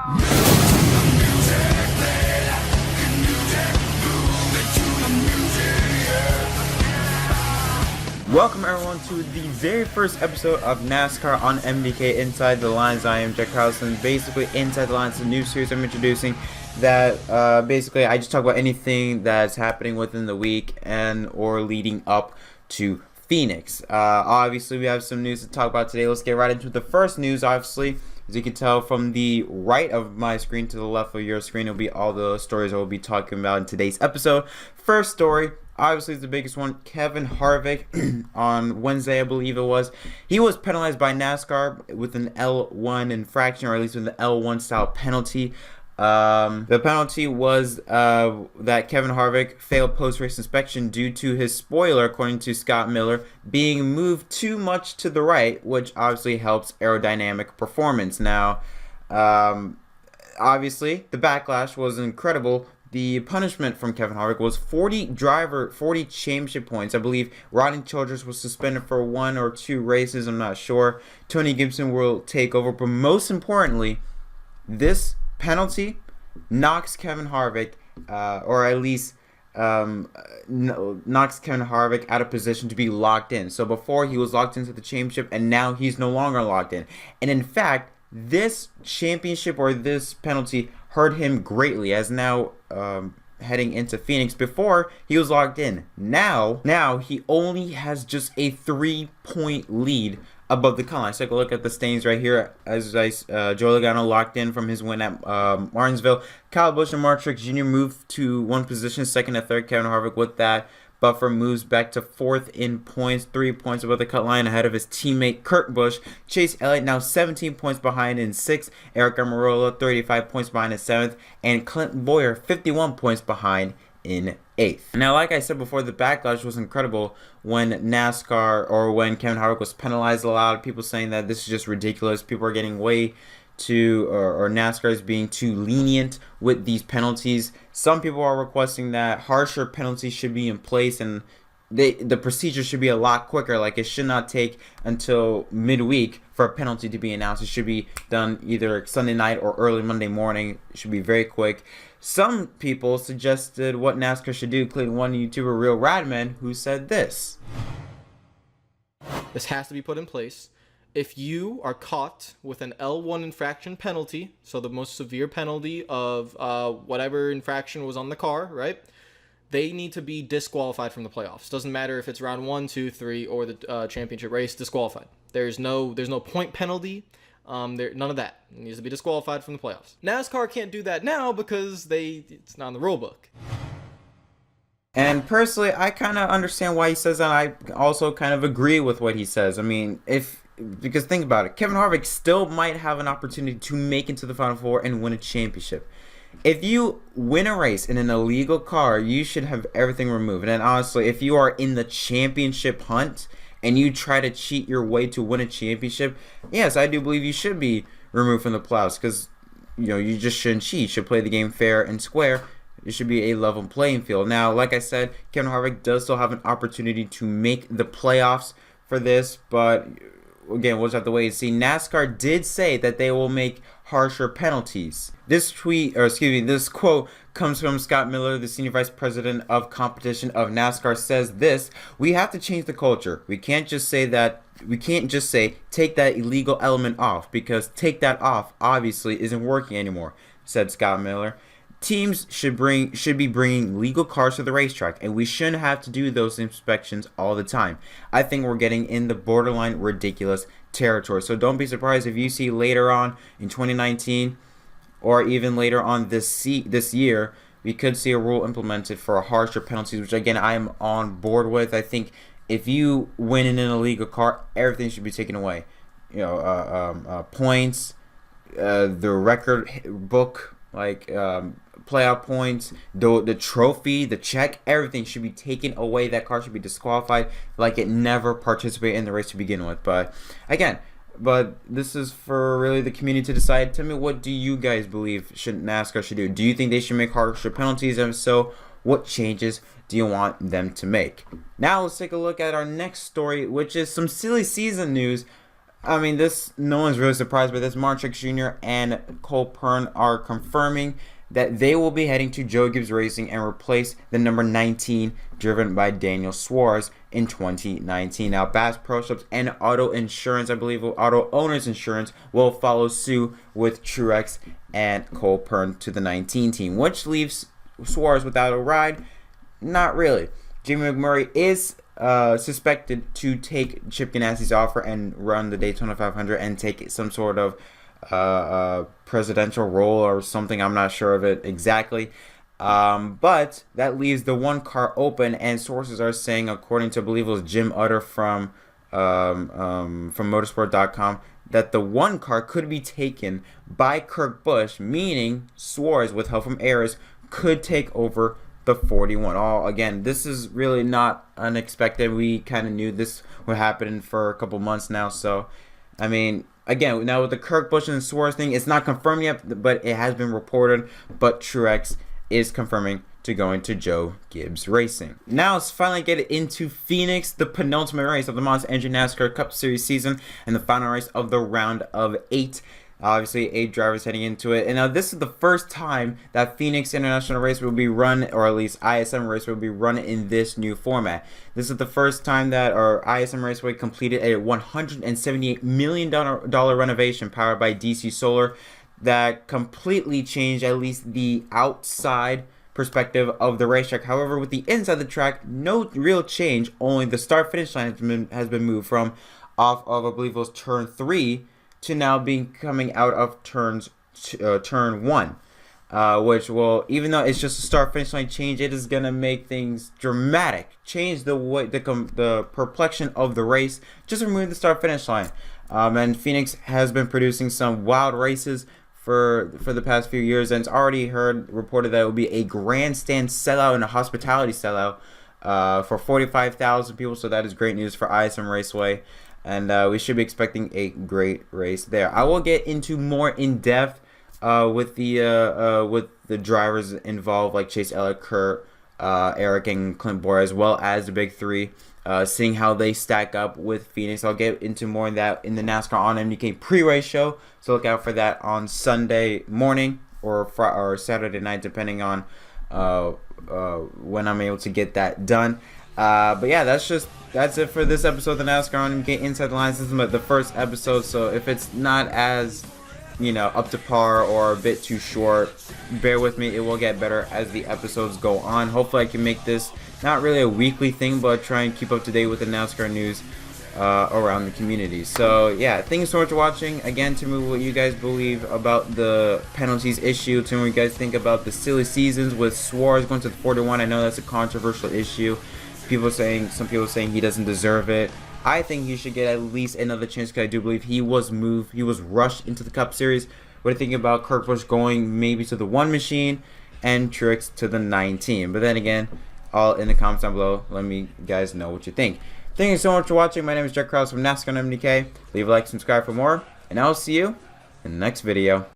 Welcome everyone to the very first episode of NASCAR on MDK Inside the Lines. I am Jack Carlson. Basically, Inside the Lines is a new series I'm introducing that basically I just talk about anything that's happening within the week and or leading up to Phoenix. Obviously, we have some news to talk about today. Let's get right into the first news. Obviously, as you can tell from the right of my screen to the left of your screen, it'll be all the stories I will be talking about in today's episode. First story, obviously, is the biggest one. Kevin Harvick on Wednesday, I believe it was. He was penalized by NASCAR with an L1 infraction, or at least with an L1 style penalty. The penalty was that Kevin Harvick failed post-race inspection due to his spoiler, according to Scott Miller, being moved too much to the right, which obviously helps aerodynamic performance. Now, obviously, the backlash was incredible. The punishment from Kevin Harvick was 40 championship points. I believe Rodney Childress was suspended for 1 or 2 races. I'm not sure. Tony Gibson will take over. But most importantly, this penalty knocks Kevin Harvick, or at least knocks Kevin Harvick out of position to be locked in. So before he was locked into the championship, and now he's no longer locked in. And in fact, this championship or this penalty hurt him greatly, as now heading into Phoenix. Before, he was locked in. Now he only has just a 3-point lead above the cut line. Let's take a look at the standings right here. As Joey Logano locked in from his win at Martinsville. Kyle Busch and Mark Truex Jr. moved to one position, second and third. Kevin Harvick with that buffer moves back to 4th in points, 3 points above the cut line ahead of his teammate Kurt Busch. Chase Elliott now 17 points behind in 6th. Eric Almirola 35 points behind in 7th. And Clint Bowyer 51 points behind in 8th. Now, like I said before, the backlash was incredible when NASCAR, or when Kevin Harvick was penalized. A lot of people saying that this is just ridiculous. People are getting way too, or NASCAR is being too lenient with these penalties. Some people are requesting that harsher penalties should be in place, and the procedure should be a lot quicker. Like, it should not take until midweek for a penalty to be announced. It should be done either Sunday night or early Monday morning. It should be very quick. Some people suggested what NASCAR should do, including one YouTuber, Real Radman, who said this. This has to be put in place. If you are caught with an L1 infraction penalty, so the most severe penalty of whatever infraction was on the car, right? They need to be disqualified from the playoffs. Doesn't matter if it's round 1, 2, 3, or the championship race. Disqualified. There's no point penalty. None of that. It needs to be disqualified from the playoffs. NASCAR can't do that now because it's not in the rule book. And personally, I kind of understand why he says that. I also kind of agree with what he says. I mean, because think about it, Kevin Harvick still might have an opportunity to make it to the Final Four and win a championship. If you win a race in an illegal car, you should have everything removed. And honestly, if you are in the championship hunt and you try to cheat your way to win a championship, yes, I do believe you should be removed from the playoffs, because you just shouldn't cheat. You should play the game fair and square. It should be a level playing field. Now, like I said, Kevin Harvick does still have an opportunity to make the playoffs for this, but again, we'll just have to wait and see. NASCAR did say that they will make harsher penalties. This quote comes from Scott Miller, the Senior Vice President of Competition of NASCAR, says this: "We have to change the culture. We can't just say take that illegal element off, because take that off obviously isn't working anymore," said Scott Miller. Teams should be bringing legal cars to the racetrack, and we shouldn't have to do those inspections all the time. I think we're getting in the borderline ridiculous territory. So don't be surprised if you see later on in 2019, or even later on this year, we could see a rule implemented for harsher penalties, which again I am on board with. I think if you win in an illegal car, everything should be taken away. Points, the record book, like playoff points, the trophy, the check, everything should be taken away. That car should be disqualified, like it never participated in the race to begin with. But again, this is for really the community to decide. Tell me, what do you guys believe NASCAR should do? Do you think they should make harsher penalties? And if so, what changes do you want them to make? Now let's take a look at our next story, which is some silly season news. I mean, no one's really surprised by this. Mark Truex Jr. and Cole Pern are confirming that they will be heading to Joe Gibbs Racing and replace the number 19 driven by Daniel Suarez in 2019. Now, Bass Pro Shops and Auto Insurance, I believe, Auto Owners Insurance will follow suit with Truex and Cole Pern to the 19 team, which leaves Suarez without a ride. Not really. Jamie McMurray is suspected to take Chip Ganassi's offer and run the Daytona 500 and take some sort of presidential role or something. I'm not sure of it exactly. But that leaves the one car open, and sources are saying, according to, I believe it was Jim Utter from motorsport.com, that the one car could be taken by Kurt Busch, meaning Suarez, with help from Ayers, could take over the 41. Again, this is really not unexpected. We kind of knew this would happen for a couple months now. So, I mean, again, now with the Kurt Busch and Suarez thing, it's not confirmed yet, but it has been reported. But Truex is confirming to go into Joe Gibbs Racing. Now let's finally get into Phoenix, the penultimate race of the Monster Energy NASCAR Cup Series season and the final race of the round of 8. Obviously, 8 drivers heading into it. And now this is the first time that Phoenix International Race will be run, or at least ISM Race will be run in this new format. This is the first time that our ISM Raceway completed a $178 million renovation powered by DC Solar that completely changed at least the outside perspective of the racetrack. However, with the inside of the track, no real change. Only the start-finish line has been moved from off of, I believe it was turn 3 to now being coming out of turn 1, which will, even though it's just a start-finish line change, it is gonna make things dramatic, change the way the perplexion of the race. Just remove the start-finish line. And Phoenix has been producing some wild races for the past few years, and it's already reported that it will be a grandstand sellout and a hospitality sellout for 45,000 people. So that is great news for ISM Raceway. And we should be expecting a great race there. I will get into more in depth with the drivers involved, like Chase Elliott, Kurt, Eric, and Clint Bowyer, as well as the big three. Seeing how they stack up with Phoenix. I'll get into more of that in the NASCAR on MDK pre-race show. So look out for that on Sunday morning or Saturday night, depending on when I'm able to get that done. But yeah, that's it for this episode of the NASCAR on MDK Inside the Line System, but the first episode. So if it's not as, up to par or a bit too short, bear with me. It will get better as the episodes go on. Hopefully I can make this not really a weekly thing, but try and keep up to date with the NASCAR news around the community. So yeah, thank you so much for watching. Again, tell me what you guys believe about the penalties issue. Tell me what you guys think about the silly seasons with Suarez going to the 41. I know that's a controversial issue. Some people saying he doesn't deserve it. I think he should get at least another chance, because I do believe he was rushed into the Cup Series. What do you think about Kurt Busch going maybe to the 1 machine and Truex to the 19? But then again, all in the comments down below. Let me guys know what you think. Thank you so much for watching. My name is Jack Krause from NASCAR on MDK. Leave a like, subscribe for more, and I'll see you in the next video.